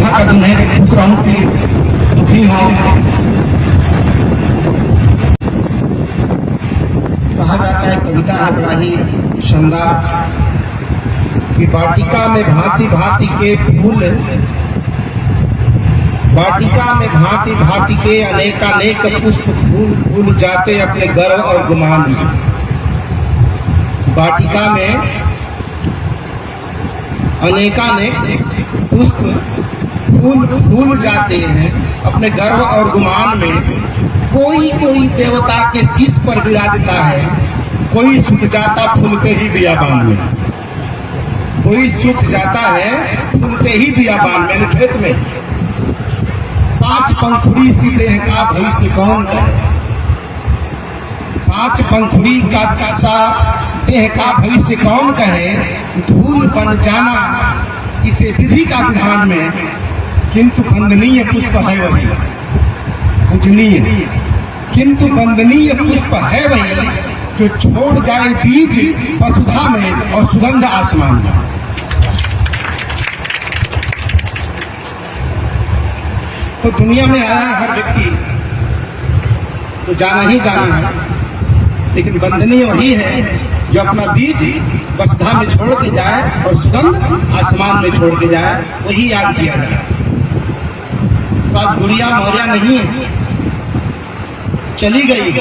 था कभी नहीं कि खुश रहूं कि दुखी हो। कहा जाता है, कविता है बड़ा ही शानदार कि वाटिका में भांति भांति के फूल, वाटिका में भांति भांति के अनेकानेक पुष्प फूल फूल जाते अपने गर्व और गुमान में। वाटिका में अनेकानेक पुष्प फूल फूल जाते हैं अपने गर्व और गुमान में। कोई कोई देवता के शीश पर विराजता है, कोई सूख जाता फूलते ही बियाबान में। कोई सूख जाता है फूलते ही बियाबान में, खेत में। पांच पंखुड़ी सी देह का भविष्य कौन करे, पांच पंखुड़ी का सा देह का भविष्य कौन कहे। धूल बन जाना इसे विधि का विधान में, किंतु वंदनीय पुष्प है वही पूजनीय, किंतु वंदनीय पुष्प है वही जो छोड़ जाए बीज वसुधा में और सुगंध आसमान में। तो दुनिया में आया हर व्यक्ति तो जाना ही जाना है, लेकिन वंदनीय वही है जो अपना बीज वसुधा में छोड़ के जाए और सुगंध आसमान में छोड़ के जाए, वही याद किया जाए। तो आज गुड़िया मौर्या नहीं चली गई,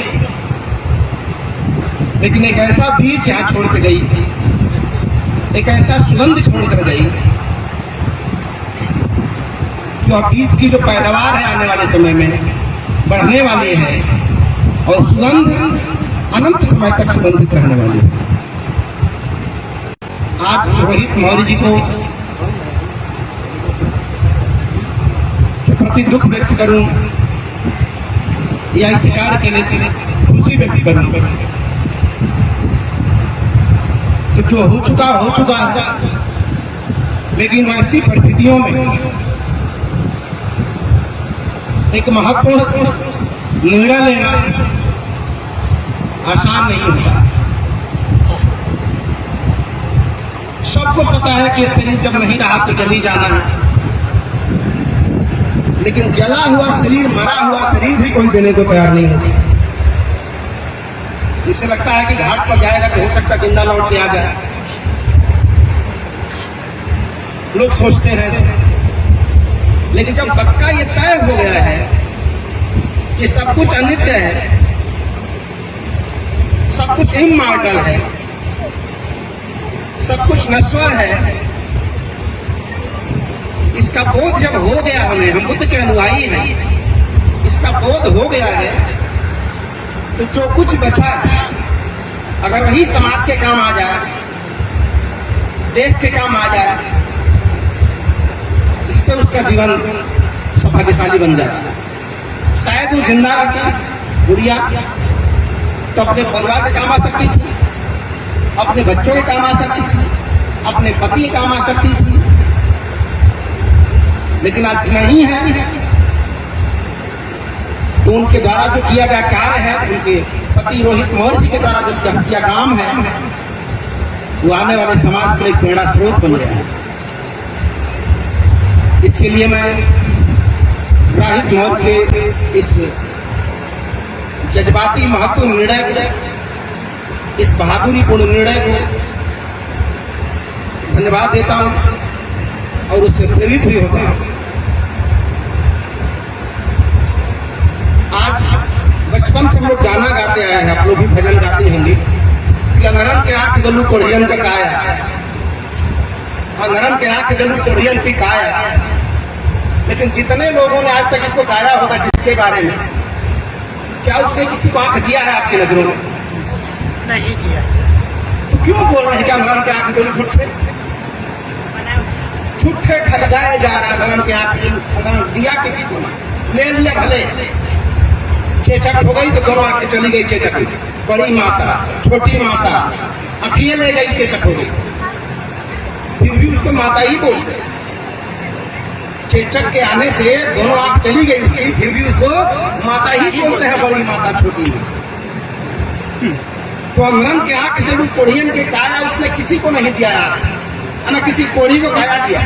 लेकिन एक ऐसा बीज यहाँ छोड़ के गई, एक ऐसा सुगंध छोड़ कर गई जो बीज की जो पैदावार है आने वाले समय में बढ़ने वाली है और सुगंध अनंत समय तक सुगंधित रहने वाली है। आज रोहित मौर्य जी को प्रति दुख व्यक्त करूं या इस कार्य के लिए खुशी व्यक्त करूं, तो जो हो चुका है, लेकिन वैसी परिस्थितियों में एक महत्वपूर्ण निर्णय लेना आसान नहीं होता। सबको पता है कि शरीर जब नहीं रहा तो जल ही जाना है, लेकिन जला हुआ शरीर, मरा हुआ शरीर भी कोई देने को तैयार नहीं होता। इससे लगता है कि घाट पर जाएगा तो हो सकता जिंदा लौट के आ जाए, लोग सोचते हैं। लेकिन जब पक्का ये तय हो गया है कि सब कुछ अनित्य है, सब कुछ इमॉर्टल है, सब कुछ नश्वर है, इसका बोध जब हो गया हमें, हम बुद्ध के अनुयायी हैं, इसका बोध हो गया है, तो जो कुछ बचा है अगर वही समाज के काम आ जाए, देश के काम आ जाए, इससे उसका जीवन सौभाग्यशाली बन जाता है। शायद वो जिंदा रहती गुड़िया तो अपने परिवार के काम आ सकती थी, अपने बच्चों के काम आ सकती थी, अपने पति के काम आ सकती थी, लेकिन आज नहीं है। तो उनके द्वारा जो किया गया कार्य है, उनके पति रोहित मौर्य जी के द्वारा जो किया काम है, वो आने वाले समाज के लिए प्रेरणा स्रोत बन गया है। इसके लिए मैं रोहित मौर्य के इस जज्बाती महत्वपूर्ण निर्णय को, इस बहादुरीपूर्ण निर्णय को धन्यवाद देता हूं और उससे प्रेरित भी होता हूं। आज बचपन से हम लोग गाना गाते आए हैं, आप लोग भी भजन गाते होंगे कि अंगरन के आंख गलू कोढ़ियन का काया, अंगरन के आंख गलू कोढ़ियन की काया। लेकिन जितने लोगों ने आज तक इसको गाया होगा जिसके बारे में, क्या उसने किसी को आंख दिया है आपकी नजरों में? नहीं किया। तो क्यों बोल रहे हैं कि अंगरन के आंख गलू छुट्टे छुट्टे खरीदाए जा रहा है? अंगरन के आंख दिया किसी को, ले लिया भले, चेचक हो गई तो दोनों आंखें चली गई चेचक में, बड़ी माता छोटी माता आंखें ले गई चेचक हो गई, फिर भी उसको माता ही बोलते। चेचक के आने से दोनों आंख चली गई उसकी, फिर भी उसको माता ही बोलते हैं, बड़ी माता छोटी माता। तो अंगरन के आंख जरूर कोढ़ियन के काया उसने किसी को नहीं दिया, न किसी कोढ़ी को काया दिया।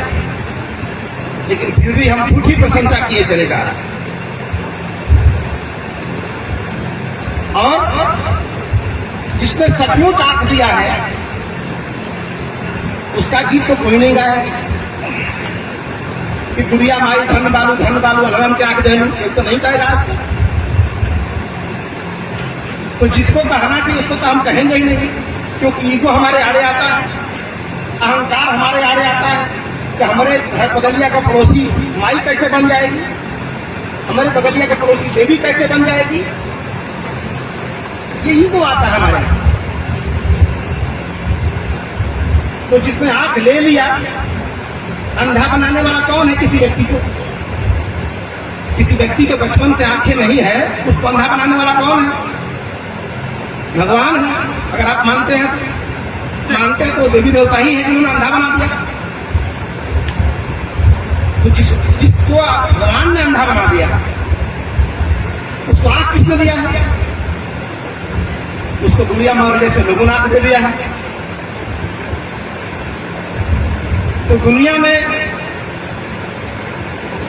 लेकिन फिर भी हम झूठी प्रशंसा किए चले जा रहे हैं। और जिसने सचमुच आंख दिया है उसका गीत तो कोई नहीं गाया कि गुड़िया माई धन बालू अलरम के आगे दहलू, ये तो नहीं कहेगा। तो जिसको कहना चाहिए उसको तो हम कहेंगे ही नहीं, क्योंकि ईगो हमारे आड़े आता है, अहंकार हमारे आड़े आता है कि हमारे घर बगलिया का पड़ोसी माई कैसे बन जाएगी, हमारे बगलिया के पड़ोसी देवी कैसे बन जाएगी, ये ईगो आता है हमारे। तो जिसने आंख ले लिया, अंधा बनाने वाला कौन है? किसी व्यक्ति को, किसी व्यक्ति के बचपन से आंखें नहीं है, उसको अंधा बनाने वाला कौन है? भगवान है। अगर आप मानते हैं तो देवी देवता ही है जिन्होंने अंधा बना दिया। तो जिसको भगवान ने अंधा बना दिया उसको आंख किसने दिया है? उसको गुड़िया मारने से रघुनाथ दे दिया है। तो दुनिया में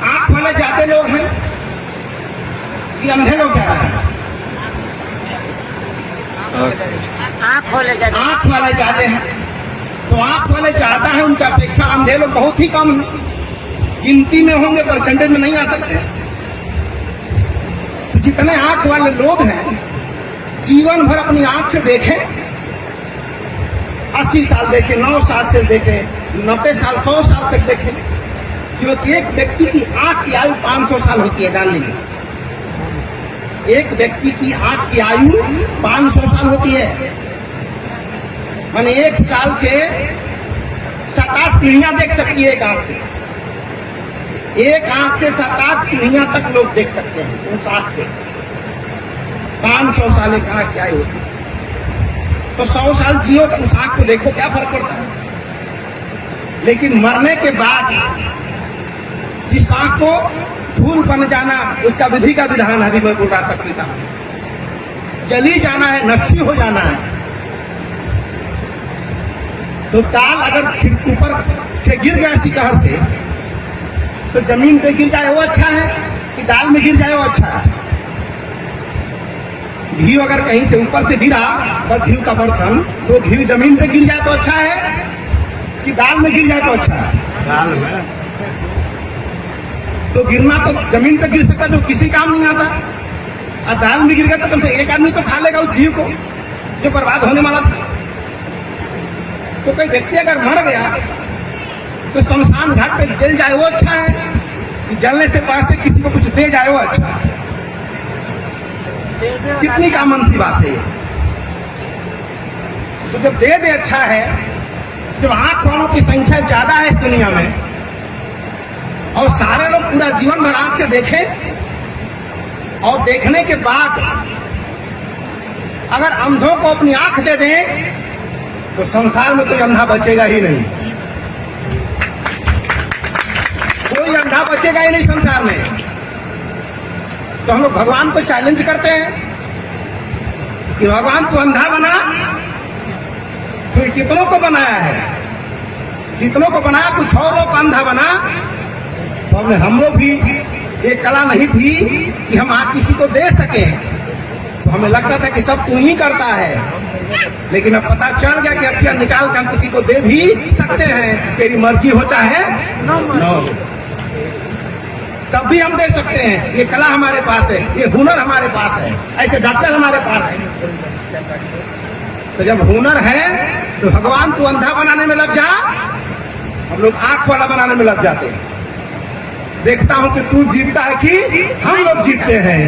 आंख वाले ज्यादा लोग हैं कि अंधे लोग ज्यादा हैं? आँख वाले ज्यादा, आंख वाले ज्यादा हैं। तो आंख वाले ज्यादा है, उनकी अपेक्षा अंधे लोग बहुत ही कम है, गिनती में होंगे, परसेंटेज में नहीं आ सकते। तो जितने आंख वाले लोग हैं जीवन भर अपनी आंख से देखें, 80 साल देखें, 9 साल से देखें, 90 साल, 100 साल तक देखें, क्योंकि एक व्यक्ति की आंख की आयु 500 साल होती है। जान लीजिए, एक व्यक्ति की आंख की आयु 500 साल होती है। माने एक साल से 7-8 पीढ़ियां देख सकती है एक आंख से। एक आंख से 7-8 पीढ़ियां तक लोग देख सकते हैं उस आंख से। 500 साल एक आंख की आयु होती है। तो 100 साल जियो तो उस आंख को देखो, क्या फर्क पड़ता है? लेकिन मरने के बाद जिस आंख को धूल बन जाना, उसका विधि का विधान अभी मैं बोल रहा था, पिता जली जाना है, नष्टी हो जाना है। तो ताल अगर ऊपर से गिर गया शिखर से, तो जमीन पे गिर जाए वो अच्छा है कि दाल में गिर जाए वो अच्छा है? घी अगर कहीं से ऊपर से गिरा और घी का बर्तन, तो घी जमीन पे गिर जाए तो अच्छा है कि दाल में गिर जाए तो अच्छा है? दाल में। तो गिरना तो जमीन पे गिर सकता जो किसी काम नहीं आता, और दाल में गिर गया तो कम से एक आदमी तो खा लेगा उस घी को जो बर्बाद होने वाला था। तो कोई व्यक्ति अगर मर गया तो शमशान घाट पे जल जाए वो अच्छा है कि जलने से पहले किसी को कुछ दे जाए वो अच्छा है? कितनी कामन सी बात है ये। तो जब दे दे अच्छा है, जब आंख वालों की संख्या ज्यादा है इस दुनिया में और सारे लोग पूरा जीवन भर आंख से देखें और देखने के बाद अगर अंधों को अपनी आंख दे दें तो संसार में कोई अंधा बचेगा ही नहीं। कोई अंधा बचेगा ही नहीं संसार में। तो हम लोग भगवान को चैलेंज करते हैं कि भगवान तू अंधा बना, तू कितनों को बनाया है, कितनों को बनाया, कुछ और लोग अंधा बना। तो हमने हम लोग भी ये कला नहीं थी कि हम आप किसी को दे सके। तो हमें लगता था कि सब तू ही करता है, लेकिन अब पता चल गया कि अखियां निकाल कर हम किसी को दे भी सकते हैं। तेरी मर्जी हो चाहे न, तब भी हम दे सकते हैं। ये कला हमारे पास है, ये हुनर हमारे पास है, ऐसे डॉक्टर हमारे पास है। तो जब हुनर है तो भगवान तू अंधा बनाने में लग जा, हम लोग आंख वाला बनाने में लग जाते हैं। देखता हूं कि तू जीतता है कि हम लोग जीतते हैं,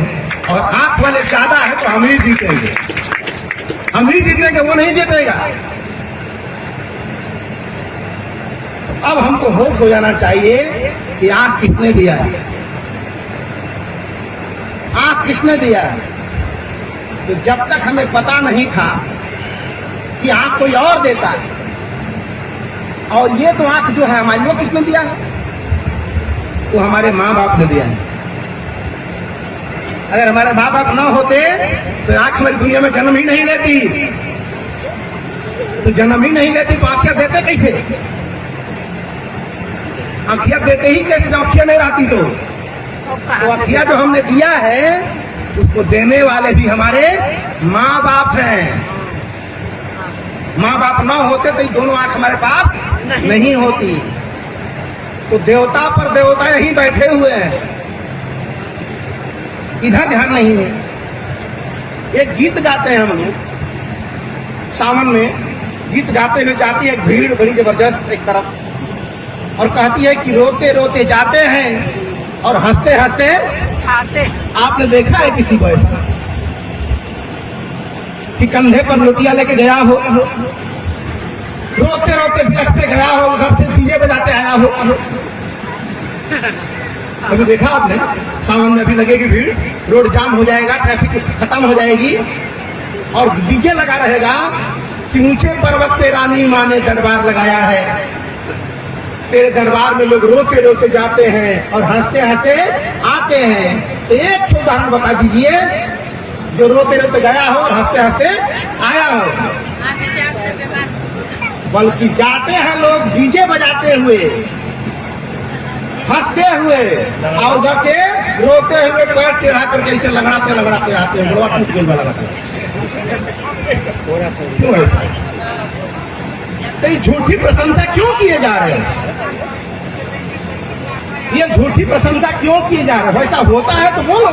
और आंख वाले ज्यादा है तो हम ही जीतेंगे। हम ही जीतेंगे, वो नहीं जीतेगा। अब हमको होश हो जाना चाहिए कि आंख किसने दिया है, आंख किसने दिया है। तो जब तक हमें पता नहीं था कि आंख कोई और देता है, और ये तो आंख जो है हमारी, वो किसने दिया है? वो हमारे माँ बाप ने दिया है। अगर हमारे माँ बाप न होते तो आंख हमारी दुनिया में जन्म ही नहीं लेती। तो जन्म ही नहीं लेती तो आंखें देते कैसे? अखिया देते ही कैसे, जब अखिया नहीं रहती तो अखिया जो हमने दिया है उसको देने वाले भी हमारे माँ बाप हैं। माँ बाप ना होते तो ये दोनों आंख हमारे पास नहीं होती। तो देवता पर देवता यहीं बैठे हुए हैं, इधर ध्यान नहीं है। एक गीत गाते हैं हम लोग सावन में, गीत गाते हुए जाती है एक भीड़ बड़ी जबरदस्त एक तरफ और कहती है कि रोते रोते जाते हैं और हंसते हंसते आते। आपने देखा है किसी को ऐसा कि कंधे पर लोटिया लेके गया हो, रोते रोते बिलखते गया हो, उधर से डीजे बजाते आया हो? कभी देखा आपने? सावन में भी लगेगी भीड़, रोड जाम हो जाएगा, ट्रैफिक खत्म हो जाएगी और डीजे लगा रहेगा कि ऊंचे पर्वत पे रानी माँ ने दरबार लगाया है, तेरे दरबार में लोग रोते रोते जाते हैं और हंसते हंसते आते हैं। तो एक उदाहरण बता दीजिए जो रोते रोते गया हो और हंसते हंसते आया हो। बल्कि जाते हैं लोग डीजे बजाते हुए, हंसते हुए और उधर से रोते हुए पैर टेढ़ा करके ऐसे लगड़ाते लगड़ाते आते हैं। बड़ा टूट गया लगाते क्यों ऐसा? तो ये झूठी प्रशंसा क्यों किए जा रहे हैं? ये झूठी प्रशंसा क्यों किए जा रहे हैं? वैसा होता है तो बोलो।